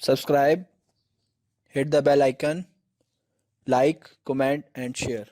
Subscribe, hit the bell icon, like, comment and share.